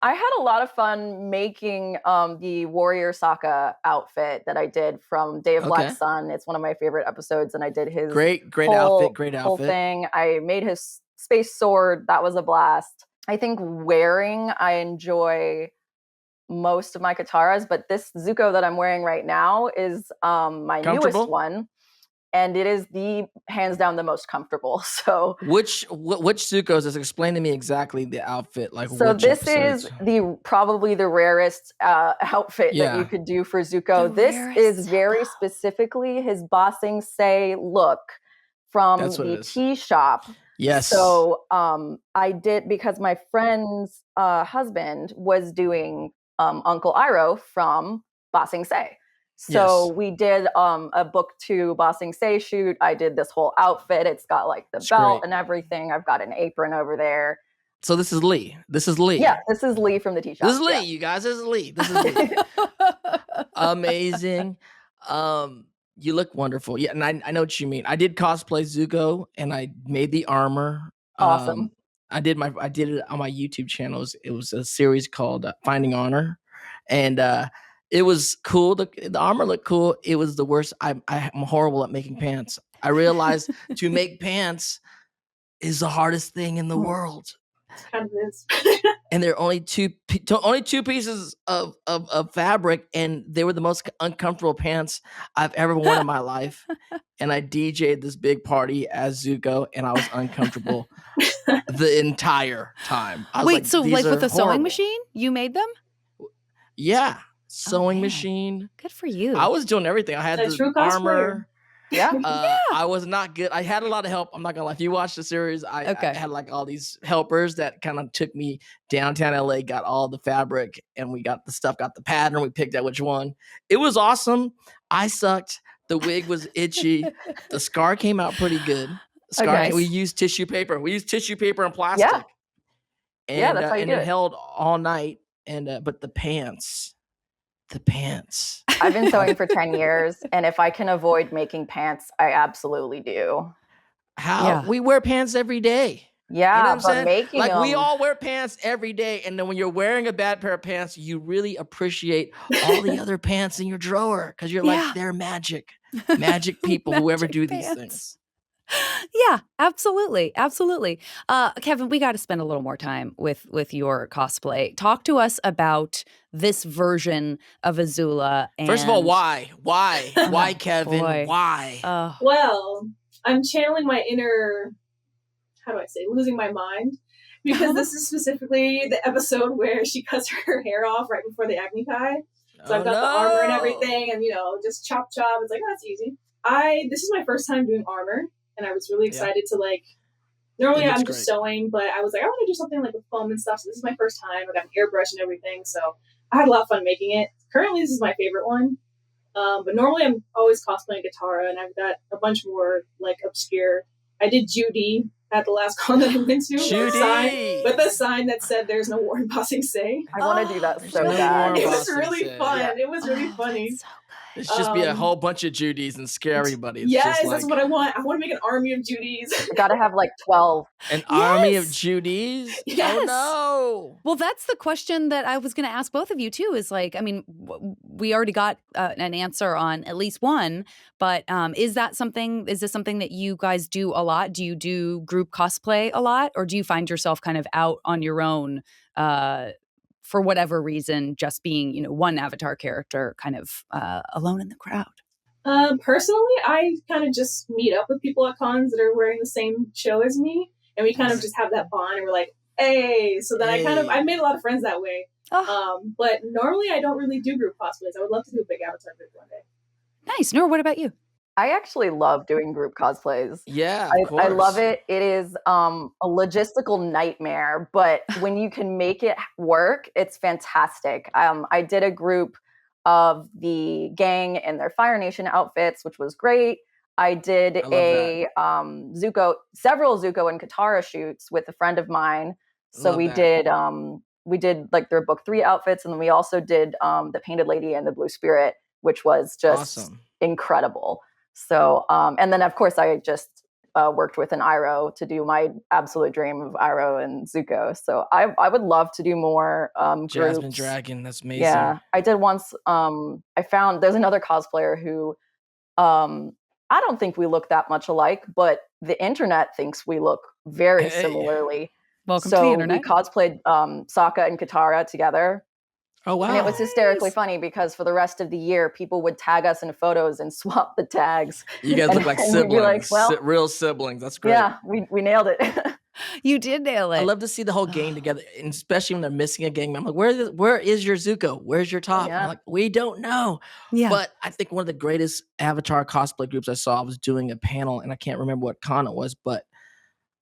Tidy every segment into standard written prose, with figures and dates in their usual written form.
I had a lot of fun making the Warrior Sokka outfit that I did from Day of Black Okay. Sun. It's one of my favorite episodes, and I did his Great outfit. Great whole outfit. thing. I made his space sword. That was a blast. I think wearing, I enjoy most of my Kataras, but this Zuko that I'm wearing right now is my newest Comfortable? one, and it is the hands down the most comfortable. So Which Zuko's is? Explain to me exactly the outfit, like So which this is episodes. the probably the rarest outfit that you Yeah, could do for The Zuko. This is rarest very Zuko. specifically his Bossing Say look that's from what it the is. tea shop. Yes. So I did because my friend's husband was doing Uncle Iroh from Bossing Say. So Yes. we did a book two Bossing Say shoot. I did this whole outfit. It's got like the It's belt great. and everything. I've got an apron over there. So this is Lee. This is Lee. Yeah, this is Lee from the tea This shop. is Lee, Yeah. you guys. This is Lee. This is Lee. Amazing. You look wonderful. Yeah, and I know what you mean. I did cosplay Zuko and I made the armor. Awesome. I did it on my YouTube channels. It was a series called Finding Honor, and it was cool. The armor looked cool. It was the worst. I'm horrible at making pants. I realized to make pants is the hardest thing in the world. It kind of is. And there are only two pieces of fabric, and they were the most uncomfortable pants I've ever worn in my life. And I DJ'd this big party as Zuko, and I was uncomfortable the entire time. I was Wait, like, so "These like with are a sewing horrible." machine, you made them? Yeah, sewing man. machine. Good for you. I was doing everything. I had A the true cosplayer. armor. Yeah. I was not good. I had a lot of help. I'm not gonna lie. If you watch the series, I Okay. had like all these helpers that kind of took me downtown LA, got all the fabric, and we got the stuff, got the pattern. We picked out which one. It was awesome. I sucked. The wig was itchy. The scar came out pretty good. Okay. We used tissue paper. We used tissue paper and plastic. Yeah, that's how you And do it it. held all night. And but the pants. I've been sewing for 10 years, and if I can avoid making pants, I absolutely do. How Yeah. we wear pants every day. Yeah, You know what I'm but saying? making Like we them, all wear pants every day, and then when you're wearing a bad pair of pants, you really appreciate all the other pants in your drawer because you're Yeah. like, they're magic people, whoever Magic do these pants. things. Yeah, absolutely. Absolutely. Kevin, we got to spend a little more time with your cosplay. Talk to us about this version of Azula. And First of all, why? Why, Kevin? boy. Why? Well, I'm channeling my inner, how do I say, losing my mind. Because this is specifically the episode where she cuts her hair off right before the Agni Kai. So I've got the armor and everything, and just chop. It's like, oh, that's easy. This is my first time doing armor, and I was really excited to normally I'm just sewing, but I was like, I want to do something like with foam and stuff. So this is my first time. I got an airbrush and everything, so I had a lot of fun making it. Currently, this is my favorite one. But normally I'm always cosplaying Katara, and I've got a bunch more obscure. I did Judy at the last con that I went to with a sign that said "There's no war in Bossing Say." I want to do that so no bad. war in It was Bossing really Say. fun. Yeah. It was really funny. That's so good. It should just be a whole bunch of Judys and scare everybody. It's Yes, just that's what I want. I want to make an army of Judys. I gotta have 12. An army of Yes. Judys? Yes. Oh no. Well, that's the question that I was going to ask both of you too. Is we already got an answer on at least one, but is this something that you guys do a lot? Do you do group cosplay a lot, or do you find yourself kind of out on your own for whatever reason, just being one avatar character, kind of alone in the crowd? Personally, I kind of just meet up with people at cons that are wearing the same show as me, and we kind of just have that bond, and we're like, hey. So then I made a lot of friends that way. Oh. But normally I don't really do group cosplays. I would love to do a big avatar group one day. Nice. Nora, what about you? I actually love doing group cosplays. Yeah, of I love course. it. It is a logistical nightmare, but when you can make it work, it's fantastic. I did a group of the gang in their Fire Nation outfits, which was great. I did several Zuko and Katara shoots with a friend of mine. So we did like their book 3 outfits, and then we also did the Painted Lady and the Blue Spirit, which was just awesome. incredible. So and then of course I just worked with an Iroh to do my absolute dream of Iroh and Zuko. So I would love to do more Jasmine groups. Dragon, that's amazing. Yeah, I did once. I found there's another cosplayer who I don't think we look that much alike, but the internet thinks we look very Hey. similarly. Welcome to the So we internet. cosplayed Sokka and Katara together. Oh wow. And it was hysterically Nice. funny because for the rest of the year, people would tag us in photos and swap the tags. You guys And- look like and we'd be siblings. like, well, Real siblings. That's great. yeah, we nailed it. You did nail it. I love to see the whole gang together, and especially when they're missing a gang member. I'm like, where is your Zuko? Where's your Toph? Yeah. I'm like, we don't know. Yeah. But I think one of the greatest Avatar cosplay groups I saw, I was doing a panel, and I can't remember what con it was, but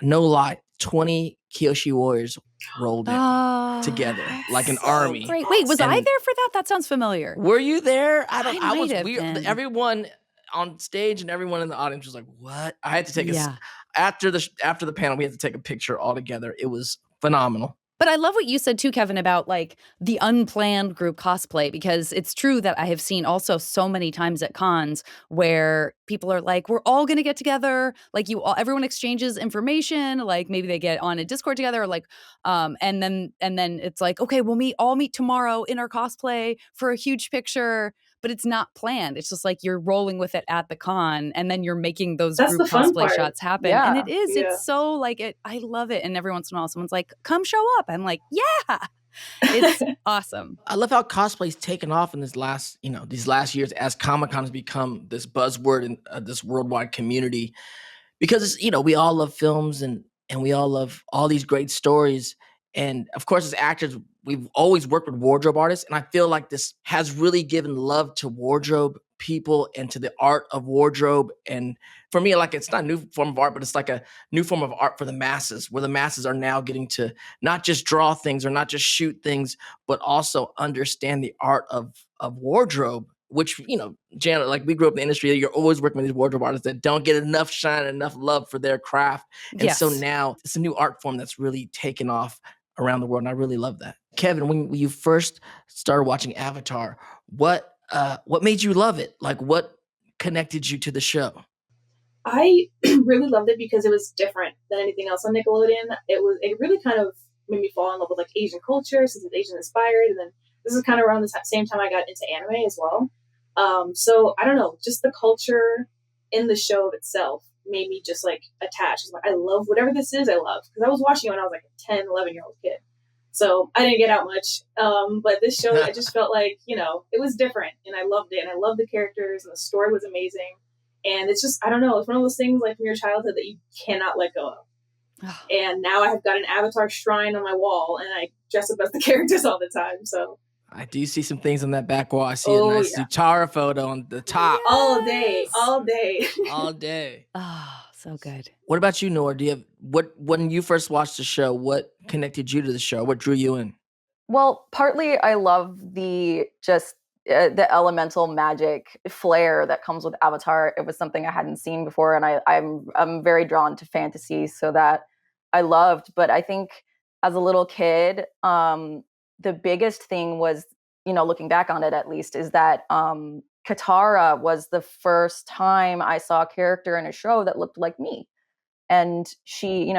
no lie, 20 Kyoshi warriors rolled in together like an so army. Great. Wait, was I And- there for that? That sounds familiar. Were you there? I I was might have weird. been. Everyone on stage and everyone in the audience was like, "What?" I had to take Yeah. after the panel. We had to take a picture all together. It was phenomenal. But I love what you said too, Kevin, about like the unplanned group cosplay, because it's true that I have seen also so many times at cons where people are like, we're all going to get together. Like everyone exchanges information. Like maybe they get on a Discord together, or like, and then it's like, okay, we'll all meet tomorrow in our cosplay for a huge picture. But it's not planned. It's just like you're rolling with it at the con, and then you're making those That's group the fun cosplay part. shots happen. And Yeah. it is. Yeah. It's so like it. I love it. And every once in a while, someone's like, "Come show up." I'm like, "Yeah." It's awesome. I love how cosplay's taken off in these last years as Comic-Con has become this buzzword in this worldwide community, because we all love films and we all love all these great stories. And of course, as actors, we've always worked with wardrobe artists, and I feel like this has really given love to wardrobe people and to the art of wardrobe. And for me, like, it's not a new form of art, but it's like a new form of art for the masses, where the masses are now getting to not just draw things or not just shoot things, but also understand the art of wardrobe. Which, Janet, like, we grew up in the industry. You're always working with these wardrobe artists that don't get enough shine, enough love for their craft. And so now it's a new art form that's really taken off around the world, and I really love that. Kevin, when you first started watching Avatar, what made you love it? Like, what connected you to the show? I really loved it because it was different than anything else on Nickelodeon. It really kind of made me fall in love with like Asian culture, since it's Asian inspired, and then this is kind of around the same time I got into anime as well. So I don't know, just the culture in the show itself made me just like attached. I love whatever this is. I love, because I was watching it when I was like a 10, 11-year-old kid. So I didn't get out much. But this show, I just felt like, it was different, and I loved it. And I loved the characters, and the story was amazing. And it's just, I don't know, it's one of those things like from your childhood that you cannot let go of. And now I have got an Avatar shrine on my wall, and I dress up as the characters all the time. So I do see some things on that back wall. I see a Oh, nice yeah. Zutara photo on the top. all day, Yes. all day. All day. Oh, so good. What about you, Noor? When you first watched the show, what connected you to the show? What drew you in? Well, partly I love the the elemental magic flair that comes with Avatar. It was something I hadn't seen before, and I'm very drawn to fantasy, so that I loved. But I think as a little kid, the biggest thing was, looking back on it at least, is that Katara was the first time I saw a character in a show that looked like me. And she,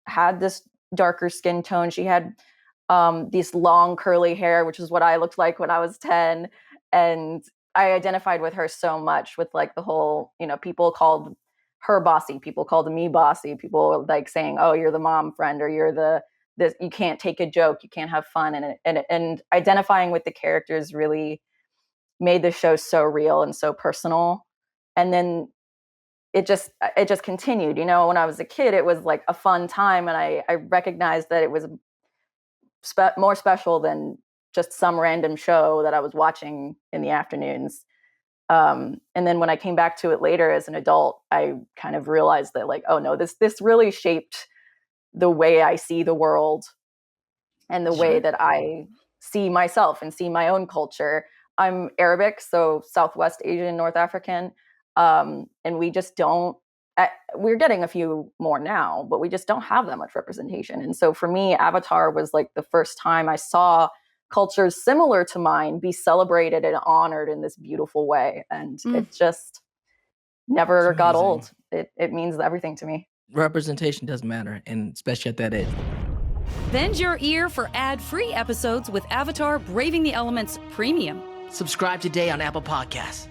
had this darker skin tone. She had these long curly hair, which is what I looked like when I was 10. And I identified with her so much, with like the whole, people called her bossy, people called me bossy, people were like saying, oh, you're the mom friend, or you're this, you can't take a joke, you can't have fun. And identifying with the characters really made the show so real and so personal. And then it just continued. When I was a kid, it was like a fun time, and I recognized that it was more special than just some random show that I was watching in the afternoons. And then when I came back to it later as an adult, I kind of realized that, like, oh no, this really shaped the way I see the world and the way that I see myself and see my own culture. I'm Arabic, so Southwest Asian, North African. And we just don't, we're getting a few more now, but we just don't have that much representation. And so for me, Avatar was like the first time I saw cultures similar to mine be celebrated and honored in this beautiful way. And never It's got amazing. old. It means everything to me. Representation does matter, and especially at that age. Bend your ear for ad-free episodes with Avatar Braving the Elements Premium. Subscribe today on Apple Podcasts.